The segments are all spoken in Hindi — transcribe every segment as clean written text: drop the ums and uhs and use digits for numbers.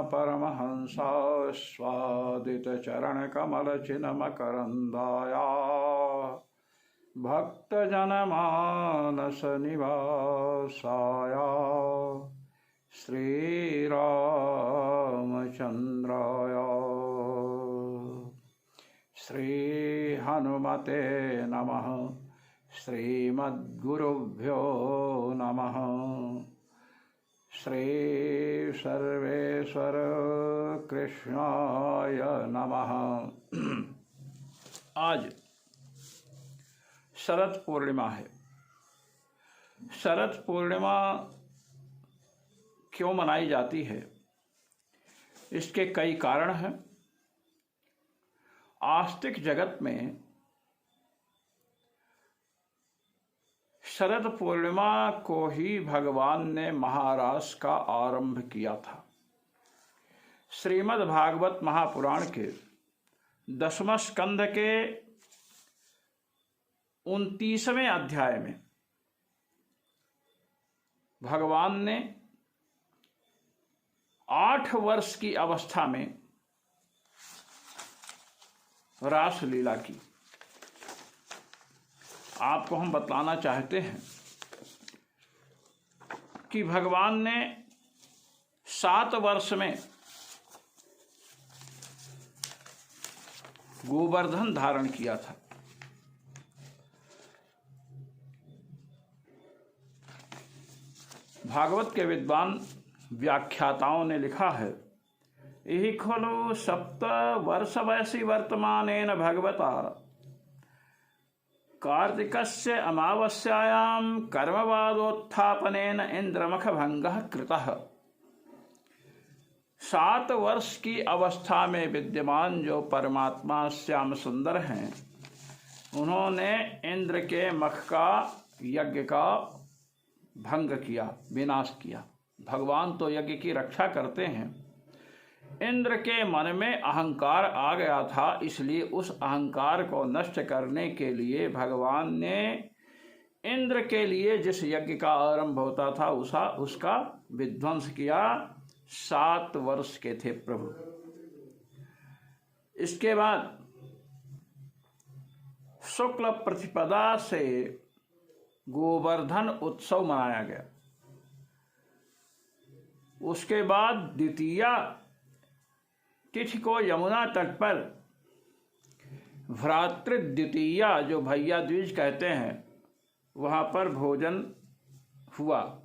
परमहंसास्वादितचरणकमलचिन्मकरन्दाया भक्तजनमानसनिवासाया श्रीरामचन्द्राय श्रीहनुमते नमः। श्रीमद्गुरुभ्यो नमः। श्री सर्वेश्वर कृष्णाय नमः। आज शरद पूर्णिमा है। शरद पूर्णिमा क्यों मनाई जाती है, इसके कई कारण हैं। आस्तिक जगत में शरद पूर्णिमा को ही भगवान ने महारास का आरंभ किया था। श्रीमद् भागवत महापुराण के 10वें स्कंध के 29वें अध्याय में भगवान ने 8 वर्ष की अवस्था में रास लीला की। आपको हम बतलाना चाहते हैं कि भगवान ने 7 वर्ष में गोवर्धन धारण किया था। भागवत के विद्वान व्याख्याताओं ने लिखा है, यही खलु 7 वर्ष वयसि वर्तमानेन भगवता कार्तिकस्य अमावस्यायां कर्मवादोत्थापनेन इंद्रमख भंगः कृतः। 7 वर्ष की अवस्था में विद्यमान जो परमात्मा श्याम सुंदर हैं, उन्होंने इंद्र के मख का यज्ञ का भंग किया, विनाश किया। भगवान तो यज्ञ की रक्षा करते हैं। इंद्र के मन में अहंकार आ गया था, इसलिए उस अहंकार को नष्ट करने के लिए भगवान ने इंद्र के लिए जिस यज्ञ का आरंभ होता था उसका विध्वंस किया। 7 वर्ष के थे प्रभु। इसके बाद शुक्ल प्रतिपदा से गोवर्धन उत्सव मनाया गया। उसके बाद द्वितीया तिथि को यमुना तट पर भ्रातृ द्वितीया, जो भैया द्विज कहते हैं, वहाँ पर भोजन हुआ।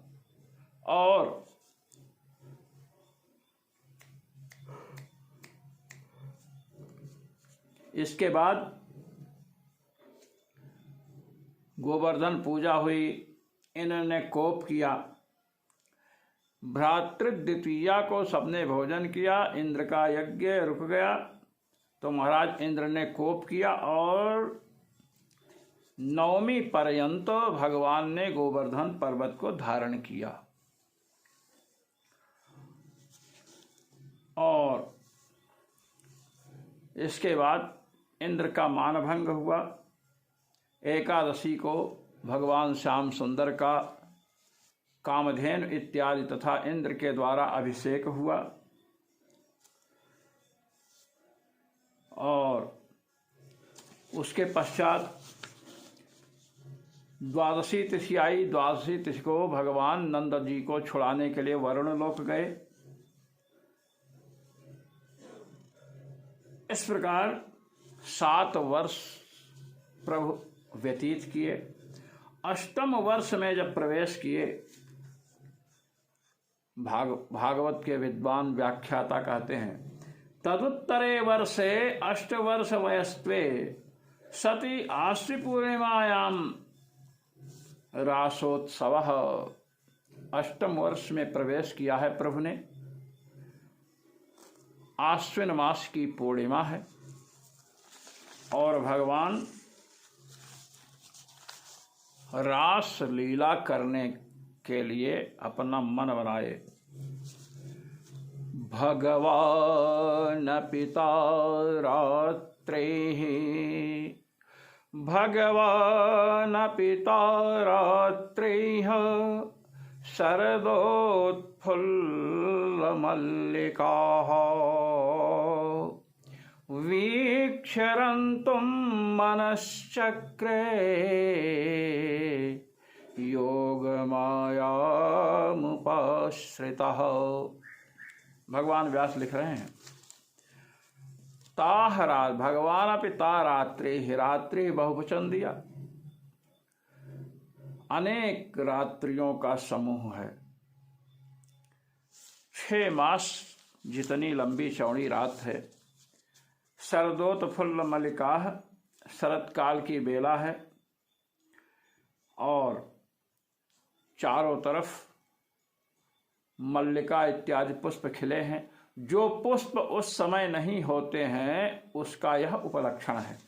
और इसके बाद गोवर्धन पूजा हुई। इन्होंने कोप किया। भ्रातृ द्वितीया को सबने भोजन किया। इंद्र का यज्ञ रुक गया तो महाराज इंद्र ने कोप किया और 9वीं पर्यंत भगवान ने गोवर्धन पर्वत को धारण किया। और इसके बाद इंद्र का मानभंग हुआ। एकादशी को भगवान श्याम सुंदर का कामधेनु इत्यादि तथा इंद्र के द्वारा अभिषेक हुआ। और उसके पश्चात द्वादशी तिथि आई। द्वादशी तिथि को भगवान नंद जी को छुड़ाने के लिए वरुण लोक गए। इस प्रकार 7 वर्ष प्रभु व्यतीत किए। 8वें वर्ष में जब प्रवेश किए, भागवत के विद्वान व्याख्याता कहते हैं, तदुत्तरे वर्षे 8 वर्ष वयस्त्वे सति आश्वी पूर्णिमायाम रासोत्सवः। 8वें वर्ष में प्रवेश किया है प्रभु ने। आश्विन मास की पूर्णिमा है और भगवान रास लीला करने के लिए अपना मन बनाए। भगवान पिता रात्रेः भगवान पिता रात्रेः शरदोत्फुल्लमल्लिकाः वीक्षरन्तुं मनश्चक्रे योगमायामुपाश्रितः। भगवान व्यास लिख रहे हैं, ताहरा भगवान अपि तारात्रि ही रात्रि बहुवचन दिया, अनेक रात्रियों का समूह है। 6 मास जितनी लंबी चौड़ी रात है। शरदोत्फुल्ल मल्लिका, शरत काल की बेला है और चारों तरफ मल्लिका इत्यादि पुष्प खिले हैं। जो पुष्प उस समय नहीं होते हैं उसका यह उपलक्षण है।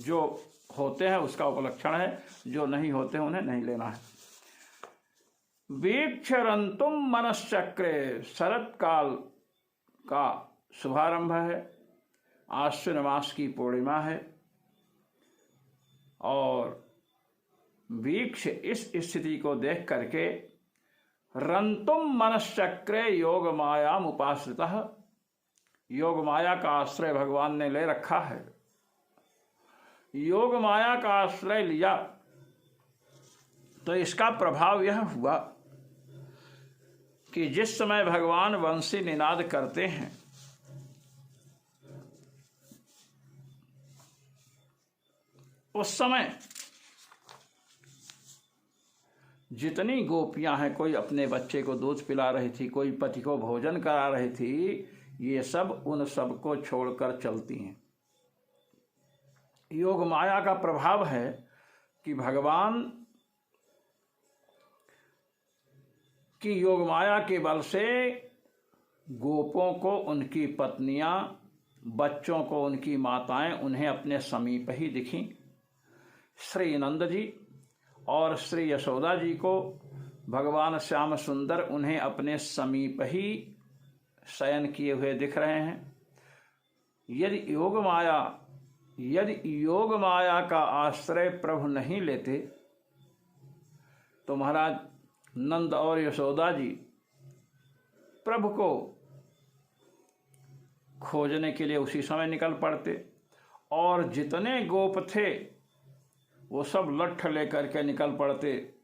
जो होते हैं उसका उपलक्षण है, जो नहीं होते हैं उन्हें नहीं लेना है। वीक्षरन्तुम मनश्चक्रे, शरत काल का शुभारंभ है। आश्विन मास की पूर्णिमा है और वीक्ष इस स्थिति को देख करके रंतुम मनश्चक्रे योग मायाम उपाश्रितः, योग माया का आश्रय भगवान ने ले रखा है। योग माया का आश्रय लिया तो इसका प्रभाव यह हुआ कि जिस समय भगवान वंशी निनाद करते हैं उस समय जितनी गोपियां हैं, कोई अपने बच्चे को दूध पिला रही थी, कोई पति को भोजन करा रही थी, ये सब उन सबको छोड़कर चलती हैं। योग माया का प्रभाव है कि भगवान की योग माया के बल से गोपों को उनकी पत्नियां, बच्चों को उनकी माताएं उन्हें अपने समीप ही दिखीं। श्री नंद जी और श्री यशोदा जी को भगवान श्याम सुंदर उन्हें अपने समीप ही शयन किए हुए दिख रहे हैं। यदि योग माया का आश्रय प्रभु नहीं लेते तो महाराज नंद और यशोदा जी प्रभु को खोजने के लिए उसी समय निकल पड़ते और जितने गोप थे वो सब लट्ठ लेकर के निकल पड़ते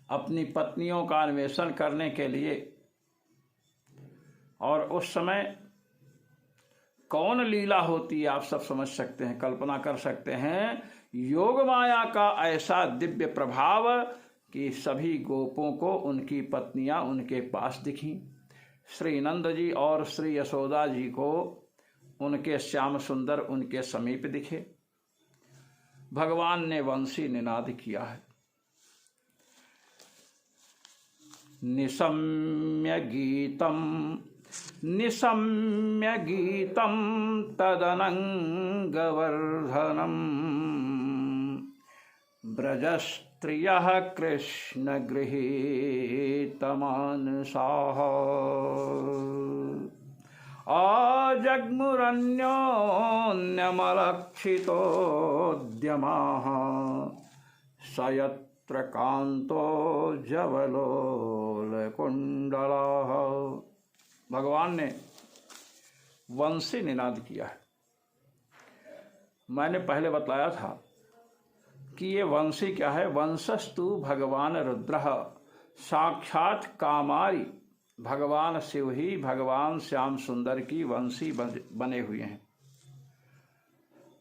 अपनी पत्नियों का अन्वेषण करने के लिए। और उस समय कौन लीला होती है आप सब समझ सकते हैं, कल्पना कर सकते हैं। योग माया का ऐसा दिव्य प्रभाव कि सभी गोपों को उनकी पत्नियां उनके पास दिखीं। श्री नंद जी और श्री यशोदा जी को उनके श्याम सुंदर उनके समीप दिखे। भगवान ने वंशी निनाद किया है। निशम्य गीतम तदनंगवर्धनम ब्रजस्त्रियः कृष्ण गृहीतमानसाः आजग्मुरन्योन्यमलक्षितोद्यमाः स यत्र कान्तो जवलोलकुण्डलाः। भगवान ने वंशी निनाद किया है। मैंने पहले बतलाया था कि ये वंशी क्या है। वंशस्तु भगवान रुद्रः, साक्षात कामारी भगवान शिव ही भगवान श्याम सुंदर की वंशी बने हुए हैं।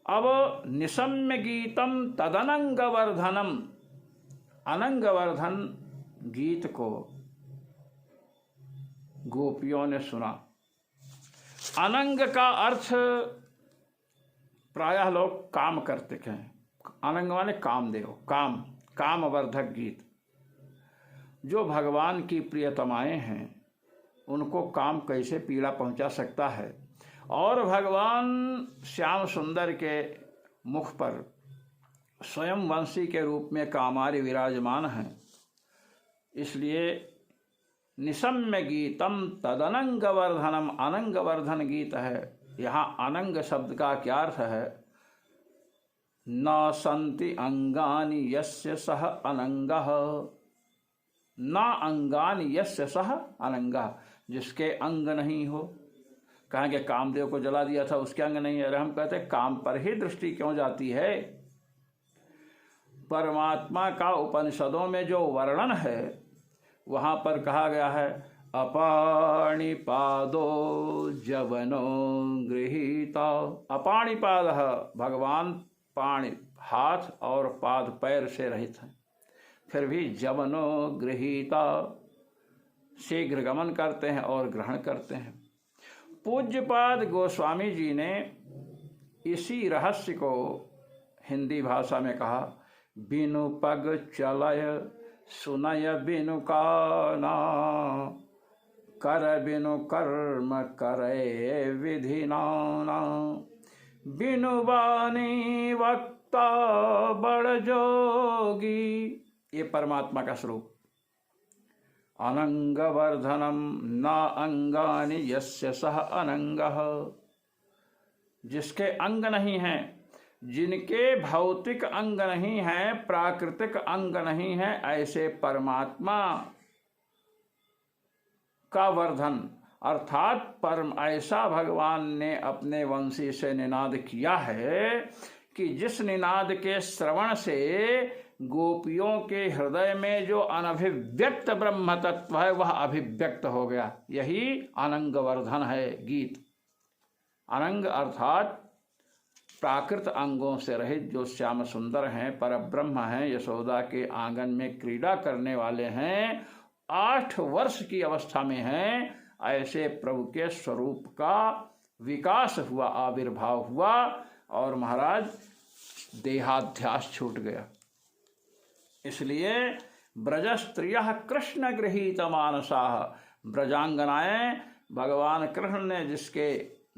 अब निशम्य गीतम तदनंगवर्धनम, अनंगवर्धन गीत को गोपियों ने सुना। अनंग का अर्थ प्रायः लोग काम करते हैं। अनंग माने कामदेव, कामवर्धक गीत। जो भगवान की प्रियतमाएं हैं उनको काम कैसे पीड़ा पहुंचा सकता है। और भगवान श्याम सुंदर के मुख पर स्वयं वंशी के रूप में कामारी विराजमान हैं। इसलिए निशम्य गीतम तदनंगवर्धनम, अनंगवर्धन गीत है। यहाँ अनंग शब्द का क्या अर्थ है। न संति अंगानि यस्य सह अनंगः, ना अंगान यस्य सह अनंगा, जिसके अंग नहीं हो। कहेंगे कामदेव को जला दिया था, उसके अंग नहीं है। अरे हम कहते काम पर ही दृष्टि क्यों जाती है। परमात्मा का उपनिषदों में जो वर्णन है वहाँ पर कहा गया है अपाणिपादो जवनो गृहीता। अपाणिपाद, भगवान पाणि हाथ और पाद पैर से रहित हैं, फिर भी जवनो गृहीता, शीघ्र गमन करते हैं और ग्रहण करते हैं। पूज्यपाद गोस्वामी जी ने इसी रहस्य को हिंदी भाषा में कहा, बिनु पग चलय सुनय बिनु काना, कर बिनु कर्म करे विधि नाना, बिनु वाणी वक्ता बड़ जोगी। ये परमात्मा का स्वरूप। अनंग वर्धनम न अंगानि यस्य सह अनंगः, जिसके अंग नहीं हैं, जिनके भौतिक अंग नहीं हैं, प्राकृतिक अंग नहीं हैं, ऐसे परमात्मा का वर्धन अर्थात परम ऐसा भगवान ने अपने वंशी से निनाद किया है कि जिस निनाद के श्रवण से गोपियों के हृदय में जो अनभिव्यक्त ब्रह्म तत्व है वह अभिव्यक्त हो गया। यही अनंग वर्धन है गीत। अनंग अर्थात प्राकृत अंगों से रहित जो श्याम सुंदर हैं, परब्रह्म हैं, यशोदा के आंगन में क्रीड़ा करने वाले हैं, 8 वर्ष की अवस्था में हैं, ऐसे प्रभु के स्वरूप का विकास हुआ, आविर्भाव हुआ और महाराज देहाध्यास छूट गया। इसलिए ब्रज स्त्रियः कृष्ण गृहीत मानसाः, ब्रजांगनाएं भगवान कृष्ण ने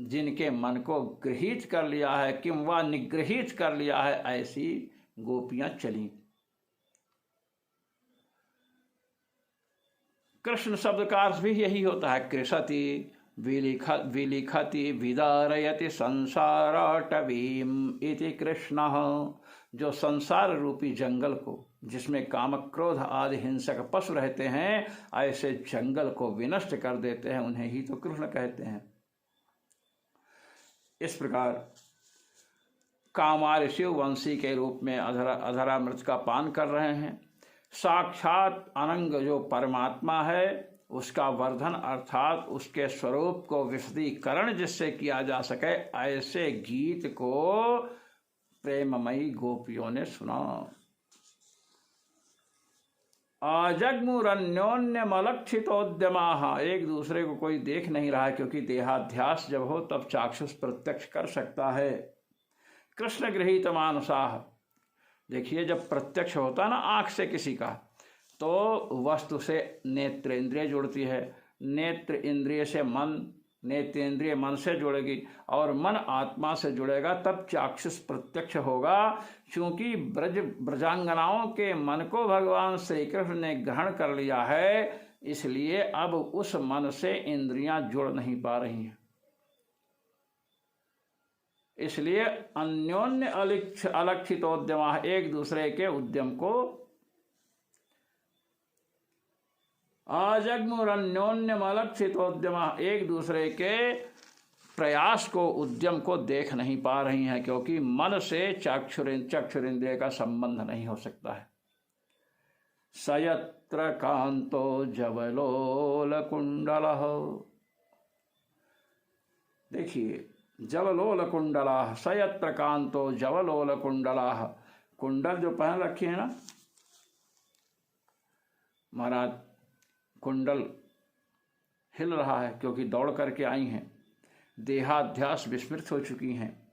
जिनके मन को गृहीत कर लिया है, किंवा निगृहीत कर लिया है, ऐसी गोपियां चली। कृष्ण शब्द का अर्थ भी यही होता है, कृषति विलिखति विदारयति संसाराटवीम इति कृष्णः। जो संसार रूपी जंगल को, जिसमें काम क्रोध आदि हिंसक पशु रहते हैं, ऐसे जंगल को विनष्ट कर देते हैं, उन्हें ही तो कृष्ण कहते हैं। इस प्रकार कामार शिव वंशी के रूप में अधरामृत का पान कर रहे हैं। साक्षात अनंग जो परमात्मा है उसका वर्धन अर्थात उसके स्वरूप को विशदीकरण जिससे किया जा सके, ऐसे गीत को प्रेममयी गोपियों ने सुना। अजग्मुरन्योन्यमलक्षितोद्यमाः, एक दूसरे को कोई देख नहीं रहा है, क्योंकि देहाध्यास जब हो तब चाक्षुष प्रत्यक्ष कर सकता है। कृष्ण गृहीत मानसाः, देखिए जब प्रत्यक्ष होता ना आँख से किसी का, तो वस्तु से नेत्र इंद्रिय जुड़ती है, नेत्र इंद्रिय से मन, नेत्र इंद्रिय मन से जुड़ेगी और मन आत्मा से जुड़ेगा, तब चाक्षुष प्रत्यक्ष होगा। क्योंकि ब्रजांगनाओं के मन को भगवान श्री कृष्ण ने ग्रहण कर लिया है, इसलिए अब उस मन से इंद्रियां जुड़ नहीं पा रही हैं। इसलिए अन्योन्य अलक्षितोद्यमा, एक दूसरे के उद्यम को, अजग्मुरन्योन्यम अलक्षितोद्यमा, एक दूसरे के प्रयास को, उद्यम को देख नहीं पा रही हैं, क्योंकि मन से चक्षुरिंद्रिय का संबंध नहीं हो सकता है। सयत्र कांतो जवलोल कुंडलः, देखिए जवलोल कुंडलाः, सयत्र कांतो जवलोल कुंडलाः, कुंडल जो पहन रखी है ना महाराज, कुंडल हिल रहा है क्योंकि दौड़ करके आई हैं, देहाध्यास विस्मृत हो चुकी हैं।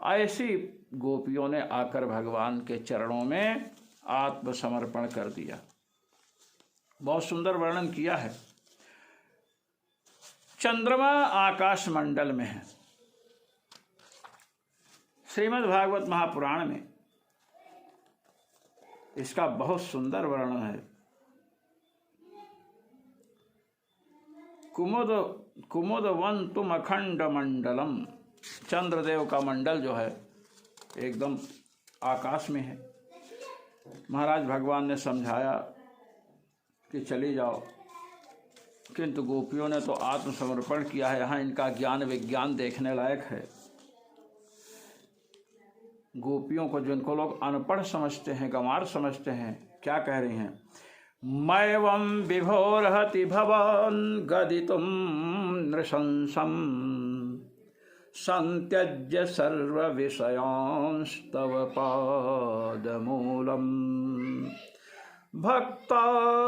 ऐसी गोपियों ने आकर भगवान के चरणों में आत्मसमर्पण कर दिया। बहुत सुंदर वर्णन किया है। चंद्रमा आकाश मंडल में है। श्रीमद् भागवत महापुराण में इसका बहुत सुंदर वर्णन है। कुमुदवंतुम अखंड मंडलम, चंद्रदेव का मंडल जो है एकदम आकाश में है। महाराज भगवान ने समझाया कि चली जाओ, किंतु गोपियों ने तो आत्मसमर्पण किया है। यहाँ इनका ज्ञान विज्ञान देखने लायक है। गोपियों को जिनको लोग अनपढ़ समझते हैं, गंवार समझते हैं, क्या कह रही हैं? मैवं विभोरहति भवान् गदितुं नृशंसम् संत्यज्य सर्वविषयांस्तव पादमूलम् भक्ता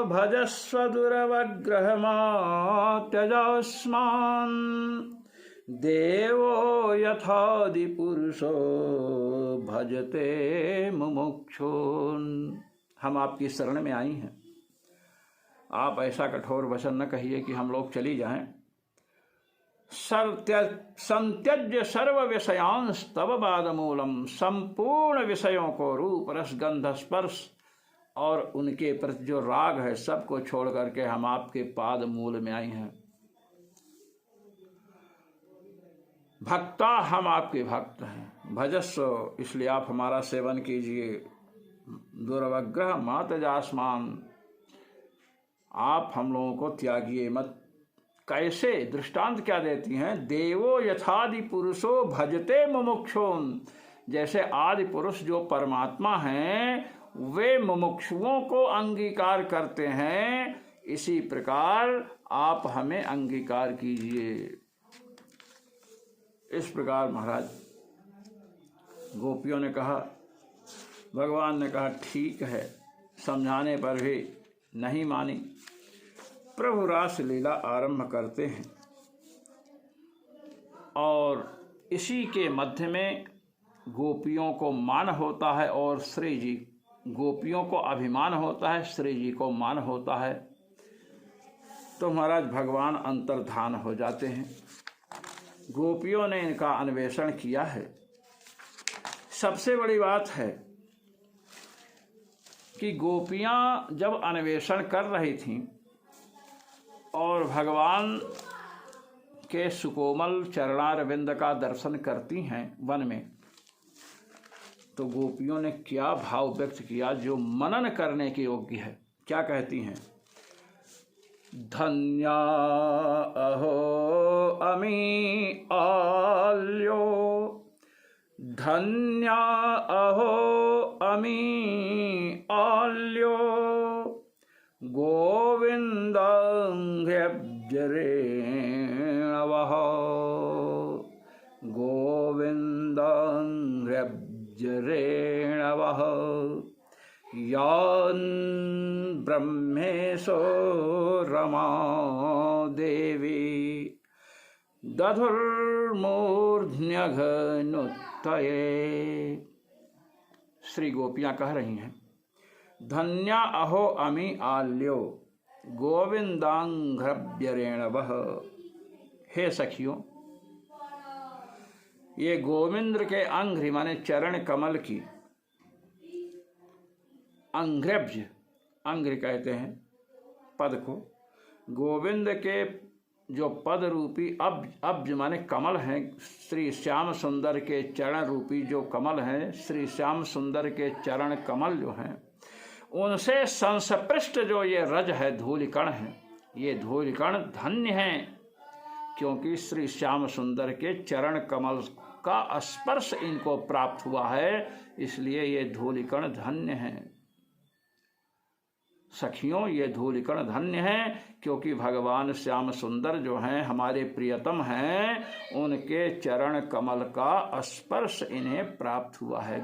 भजस्व दुरवग्रहमात्यजास्मान् देवो यथादिपुरुषो भजते मुमुक्षून्। हम आपकी शरण में आई हैं, आप ऐसा कठोर वचन न कहिए कि हम लोग चली जाएं। संत्यज्य सर्व विषयांस तव पादमूलम, संपूर्ण विषयों को, रूप रस गंध स्पर्श और उनके प्रति जो राग है, सबको छोड़ करके हम आपके पाद मूल में आई हैं। भक्ता, हम आपके भक्त हैं। भजस्व, इसलिए आप हमारा सेवन कीजिए। दुर्वग्रह मात जासमान, आप हम लोगों को त्यागिए मत। कैसे? दृष्टांत क्या देती हैं? देवो यथादि पुरुषो भजते मुमुक्षुन, जैसे आदि पुरुष जो परमात्मा हैं वे मुमुक्षुओं को अंगीकार करते हैं, इसी प्रकार आप हमें अंगीकार कीजिए। इस प्रकार महाराज गोपियों ने कहा, भगवान ने कहा ठीक है, समझाने पर भी नहीं मानी। प्रभु रास लीला आरंभ करते हैं और इसी के मध्य में गोपियों को मान होता है और श्री जी, गोपियों को अभिमान होता है, श्री जी को मान होता है। तो महाराज भगवान अंतर्धान हो जाते हैं। गोपियों ने इनका अन्वेषण किया है। सबसे बड़ी बात है कि गोपियां जब अन्वेषण कर रही थीं और भगवान के सुकोमल चरणारविंद का दर्शन करती हैं वन में, तो गोपियों ने क्या भाव व्यक्त किया जो मनन करने के योग्य है। क्या कहती हैं? धन्या अहो अमी आल्यो, धन्या अहो अमी आल्यो, गोविन्दाङ्घ्र्यब्जरेणवः, गोविन्दाङ्घ्र्यब्जरेणवः, यान् ब्रह्मेशो रमा देवी दधुर्मूर्ध्न्यघनुत्तये। श्री गोपियाँ कह रही हैं, धन्या अहो अमी आल्यो गोविंदांघ्रव्यरेणवः। हे सखियों, ये गोविंद के अंघ्रि माने चरण कमल की, अंघ्रव्य, अंघ्रि कहते हैं पद को, गोविंद के जो पद रूपी अब्ज माने कमल हैं, श्री श्याम सुंदर के चरण रूपी जो कमल हैं, श्री श्याम सुंदर के चरण कमल जो हैं, उनसे संस्पृष्ट जो ये रज है, धूलिकण है, ये धूलिकण धन्य हैं, क्योंकि श्री श्याम सुंदर के चरण कमल का स्पर्श इनको प्राप्त हुआ है, इसलिए ये धूलिकण धन्य हैं। सखियों, ये धूलिकण धन्य हैं क्योंकि भगवान श्याम सुंदर जो हैं, हमारे प्रियतम हैं, उनके चरण कमल का स्पर्श इन्हें प्राप्त हुआ है।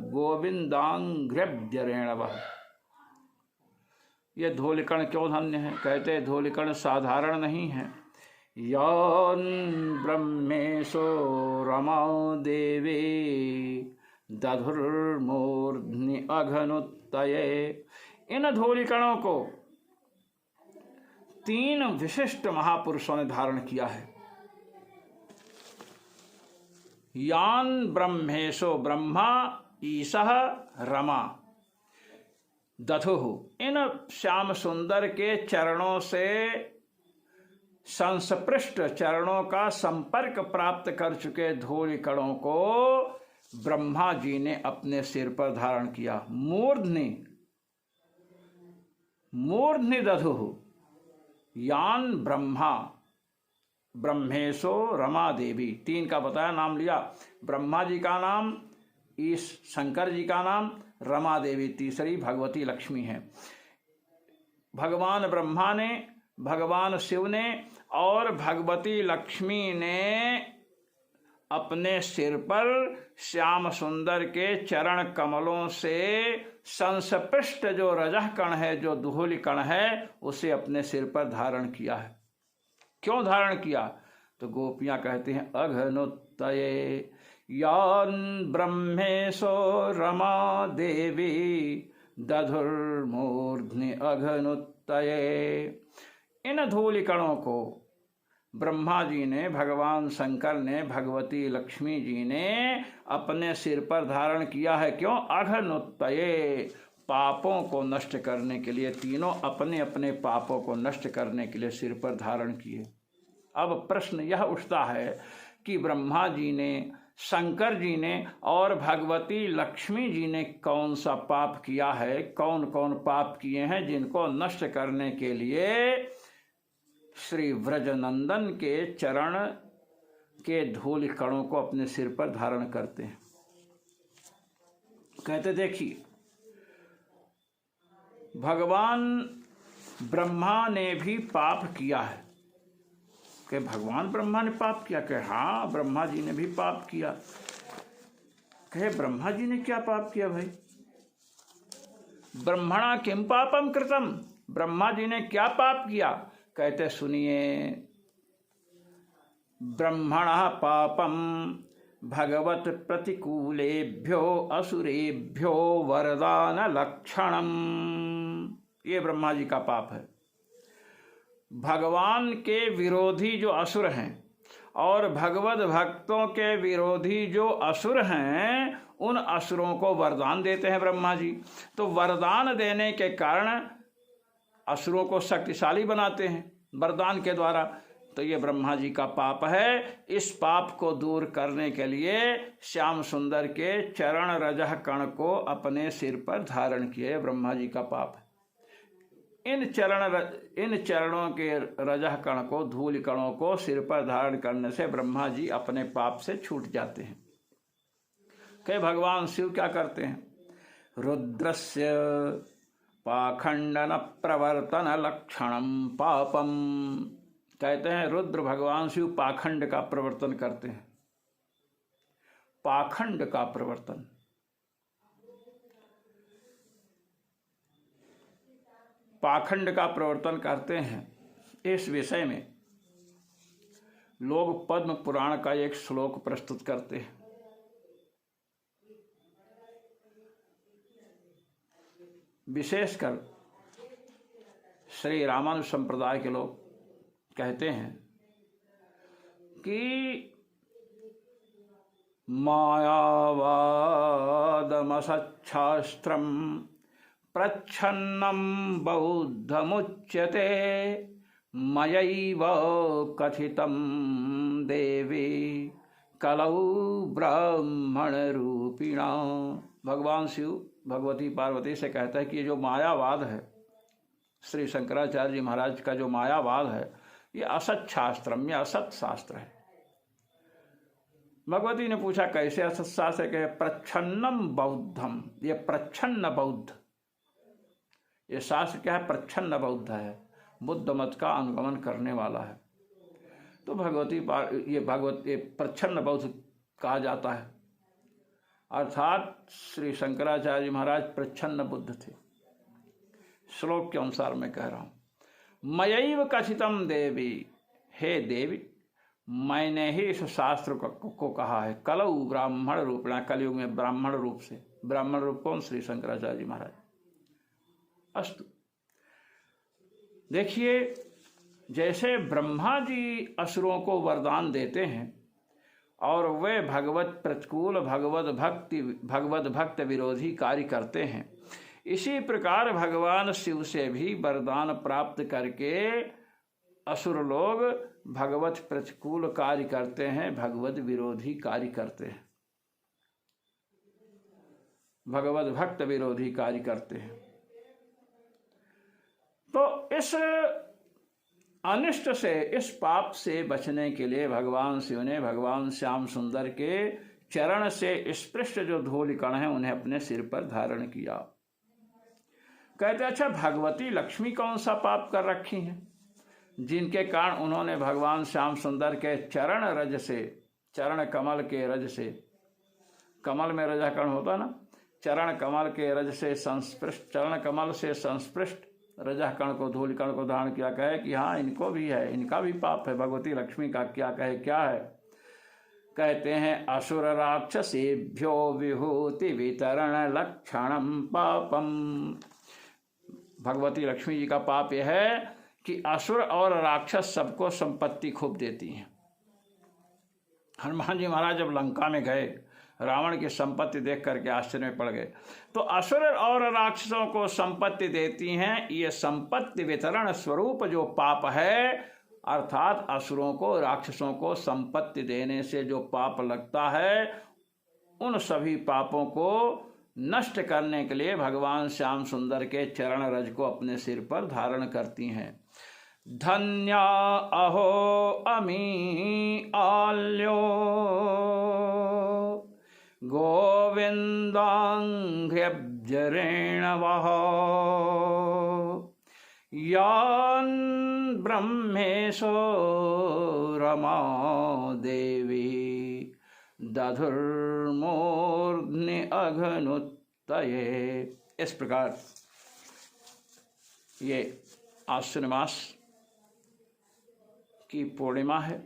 गोविंदांघ्र्यब्जरेणवः। ये धूलिकण क्यों धन्य है? कहते धूलिकण साधारण नहीं है। यान ब्रह्मेशो रमा देवी दधुर्मूर्ध्नि अघनुत्तये। इन धूलिकणों को 3 विशिष्ट महापुरुषों ने धारण किया है। यान ब्रह्मेशो, ब्रह्मा, ईशः, रमा, दधुः। इन श्याम सुंदर के चरणों से संस्पृष्ट, चरणों का संपर्क प्राप्त कर चुके धूलिकणों को ब्रह्मा जी ने अपने सिर पर धारण किया। मूर्धनि मूर्ध्नि दधुः यान ब्रह्मा ब्रह्मेशो रमा देवी। 3 का बताया, नाम लिया। ब्रह्मा जी का नाम, ईश शंकर जी का नाम, रमा देवी तीसरी भगवती लक्ष्मी है। भगवान ब्रह्मा ने, भगवान शिव ने और भगवती लक्ष्मी ने अपने सिर पर श्याम सुंदर के चरण कमलों से संस्पृष्ट जो रजह कण है, जो धूलि कण है, उसे अपने सिर पर धारण किया है। क्यों धारण किया? तो गोपियां कहते हैं अघनुत्तये यान ब्रह्मेशो रमा देवी दधुर्मूर्ध्नि अघनुत्तये। इन धूलि कणों को ब्रह्मा जी ने, भगवान शंकर ने, भगवती लक्ष्मी जी ने अपने सिर पर धारण किया है। क्यों? अघनुत्तये, पापों को नष्ट करने के लिए। तीनों अपने अपने पापों को नष्ट करने के लिए सिर पर धारण किए। अब प्रश्न यह उठता है कि ब्रह्मा जी ने, शंकर जी ने और भगवती लक्ष्मी जी ने कौन सा पाप किया है, कौन कौन पाप किए हैं जिनको नष्ट करने के लिए श्री व्रजनंदन के चरण के धूल कणों को अपने सिर पर धारण करते हैं। कहते देखिए, भगवान ब्रह्मा ने भी पाप किया है। कि भगवान ब्रह्मा ने पाप किया? कि हाँ, ब्रह्मा जी ने भी पाप किया। कहे ब्रह्मा जी ने क्या पाप किया भाई? ब्रह्मणा किम पापम कृतम, ब्रह्मा जी ने क्या पाप किया? कहते सुनिए, ब्रह्मणः पापम भगवत प्रतिकूलेभ्यो असुरेभ्यो वरदान लक्षणम। ये ब्रह्मा जी का पाप है। भगवान के विरोधी जो असुर हैं और भगवत भक्तों के विरोधी जो असुर हैं, उन असुरों को वरदान देते हैं ब्रह्मा जी। तो वरदान देने के कारण असुरों को शक्तिशाली बनाते हैं वरदान के द्वारा। तो ये ब्रह्मा जी का पाप है। इस पाप को दूर करने के लिए श्याम सुंदर के चरण रजह कण को अपने सिर पर धारण किए, ब्रह्मा जी का पाप है। इन चरणों के रजह कण को, धूल कणों को सिर पर धारण करने से ब्रह्मा जी अपने पाप से छूट जाते हैं। कई भगवान शिव क्या करते हैं? रुद्रस्य पाखंडन प्रवर्तन लक्षणम पापम। कहते हैं रुद्र भगवान शिव पाखंड का प्रवर्तन करते हैं। पाखंड का प्रवर्तन, पाखंड का प्रवर्तन करते हैं। इस विषय में लोग पद्म पुराण का एक श्लोक प्रस्तुत करते हैं। विशेषकर श्री रामानुज संप्रदाय के लोग कहते हैं कि मायावादमसच्छास्त्रम प्रच्छन्नं बौद्धमुच्यते मयैव कथितं देवी कलौ ब्राह्मण रूपिणा। भगवान शिव भगवती पार्वती से कहता है कि ये जो मायावाद है, श्री शंकराचार्य जी महाराज का जो मायावाद है, ये असत शास्त्रम, ये असत शास्त्र है। भगवती ने पूछा कैसे असत शास्त्र? कहे प्रच्छन्नम बौद्धम, ये प्रच्छन्न बौद्ध, ये शास्त्र क्या है? प्रच्छन्न बौद्ध है, बुद्ध मत का अनुगमन करने वाला है। तो ये प्रच्छन्न बौद्ध कहा जाता है। अर्थात श्री शंकराचार्य महाराज प्रच्छन्न बुद्ध थे। श्लोक के अनुसार मैं कह रहा हूं, मयैव कथितम देवी, हे देवी, मैंने ही इस शास्त्र को कहा है। कलौ ब्राह्मण रूपिणा, कलयुग में ब्राह्मण रूप से। ब्राह्मण रूप कौन? श्री शंकराचार्य जी महाराज। अस्तु, देखिए, जैसे ब्रह्मा जी असुरों को वरदान देते हैं और वे भगवत प्रतिकूल, भगवत भक्त विरोधी कार्य करते हैं, इसी प्रकार भगवान शिव से भी वरदान प्राप्त करके असुर लोग भगवत प्रतिकूल कार्य करते हैं, भगवत विरोधी कार्य करते हैं, भगवत भक्त विरोधी कार्य करते हैं। इस अनिष्ट से, इस पाप से बचने के लिए भगवान शिव ने भगवान श्याम सुंदर के चरण से स्पृष्ट जो धूल कण है उन्हें अपने सिर पर धारण किया। कहते अच्छा भगवती लक्ष्मी कौन सा पाप कर रखी हैं जिनके कारण उन्होंने भगवान श्याम सुंदर के चरण रज से, चरण कमल के रज से, कमल में रजा कण होता ना, चरण कमल के रज से संस्पृष्ट, चरण कमल से संस्पृष्ट रजा कण को, धूल कण को धारण किया। कहे कि हाँ इनको भी है, इनका भी पाप है। भगवती लक्ष्मी का क्या कहे, क्या है? कहते हैं असुर राक्षसेभ्यो विभूति वितरण लक्षणम पापम। भगवती लक्ष्मी जी का पाप यह है कि असुर और राक्षस सबको संपत्ति खूब देती हैं। हनुमान जी महाराज जब लंका में गए, रावण की संपत्ति देख करके आश्चर्य में पड़ गए। तो असुर और राक्षसों को संपत्ति देती हैं। ये संपत्ति वितरण स्वरूप जो पाप है, अर्थात असुरों को, राक्षसों को संपत्ति देने से जो पाप लगता है, उन सभी पापों को नष्ट करने के लिए भगवान श्याम सुंदर के चरण रज को अपने सिर पर धारण करती हैं। धन्या अहो अमी आल्यो गोविंदांघ्र्यब्जरेण वह यान ब्रह्मेशो रमा देवी दधुर्मूर्ध्नि अघनुत्तये। इस प्रकार ये आश्विन मास की पूर्णिमा है।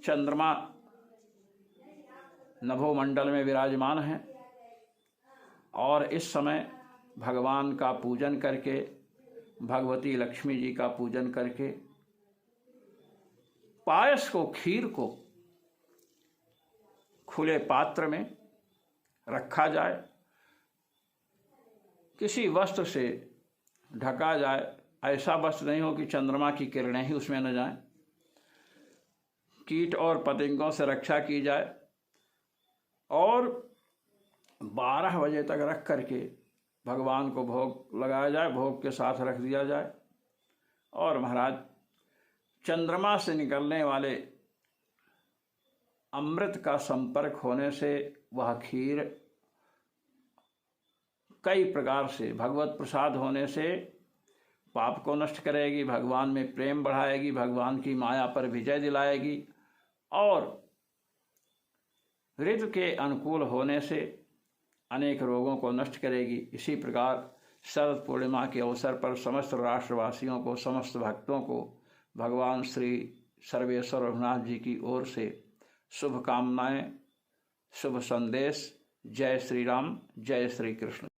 चंद्रमा नभोमंडल में विराजमान है और इस समय भगवान का पूजन करके, भगवती लक्ष्मी जी का पूजन करके पायस को, खीर को खुले पात्र में रखा जाए, किसी वस्त्र से ढका जाए। ऐसा वस्त्र नहीं हो कि चंद्रमा की किरणें ही उसमें न जाएं। कीट और पतंगों से रक्षा की जाए और 12 बजे तक रख करके भगवान को भोग लगाया जाए, भोग के साथ रख दिया जाए। और महाराज चंद्रमा से निकलने वाले अमृत का संपर्क होने से वह खीर कई प्रकार से, भगवत प्रसाद होने से पाप को नष्ट करेगी, भगवान में प्रेम बढ़ाएगी, भगवान की माया पर विजय दिलाएगी और ऋतु के अनुकूल होने से अनेक रोगों को नष्ट करेगी। इसी प्रकार शरद पूर्णिमा के अवसर पर समस्त राष्ट्रवासियों को, समस्त भक्तों को भगवान श्री सर्वेश्वर रघुनाथ जी की ओर से शुभकामनाएं, शुभ संदेश। जय श्री राम, जय श्री कृष्ण।